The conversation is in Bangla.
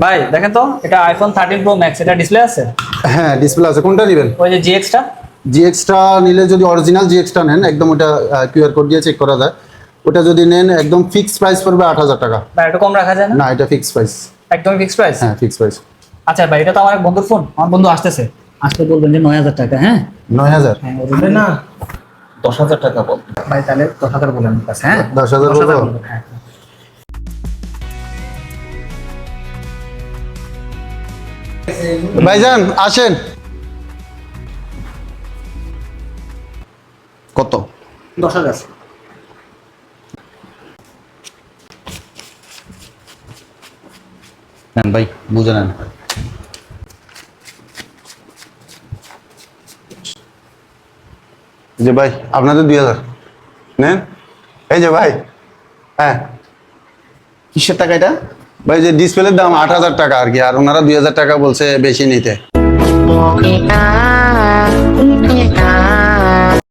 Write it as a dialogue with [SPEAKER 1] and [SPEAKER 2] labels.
[SPEAKER 1] ভাই দেখেন তো, এটা আইফোন 13 প্রো ম্যাক্স, এটা ডিসপ্লে আছে?
[SPEAKER 2] হ্যাঁ ডিসপ্লে আছে। কোনটা নেবেন?
[SPEAKER 1] ওই যে জিএক্সটা।
[SPEAKER 2] জিএক্সটা নিলে যদি অরিজিনাল জিএক্সটা নেন, একদম ওটা কিউআর কোড দিয়ে চেক করা যায়। ওটা যদি নেন একদম ফিক্সড প্রাইস পড়বে 8,000 টাকা।
[SPEAKER 1] ভাই একটু কম রাখা যায় না?
[SPEAKER 2] না, এটা ফিক্সড প্রাইস।
[SPEAKER 1] একদম ফিক্সড প্রাইস?
[SPEAKER 2] হ্যাঁ ফিক্সড প্রাইস।
[SPEAKER 1] আচ্ছা ভাই, এটা তো আমার এক বন্ধুর ফোন, আমার বন্ধু আসতেছে, আসতে বলবেন যে 9,000 টাকা। হ্যাঁ
[SPEAKER 2] 9,000?
[SPEAKER 1] হ্যাঁ
[SPEAKER 3] আরে না, 10,000 টাকা বল।
[SPEAKER 1] ভাই, তাহলে 10,000 বলেন আমার কাছে। হ্যাঁ
[SPEAKER 2] 10,000
[SPEAKER 1] 10,000
[SPEAKER 2] বলবো?
[SPEAKER 1] বলবেন, হ্যাঁ।
[SPEAKER 2] ভাইজান আসেন। কত?
[SPEAKER 1] 10,000।
[SPEAKER 2] নেন ভাই, বুঝে নেন। যে ভাই আপনাদের 2,000 নেন। এই যে ভাই, হ্যাঁ
[SPEAKER 3] কিসের টাকা এটা?
[SPEAKER 2] ভাই যে ডিসপ্লের দাম 8,000 টাকা আর কি, আর ওনারা 2,000 টাকা বলছে বেশি নিতে।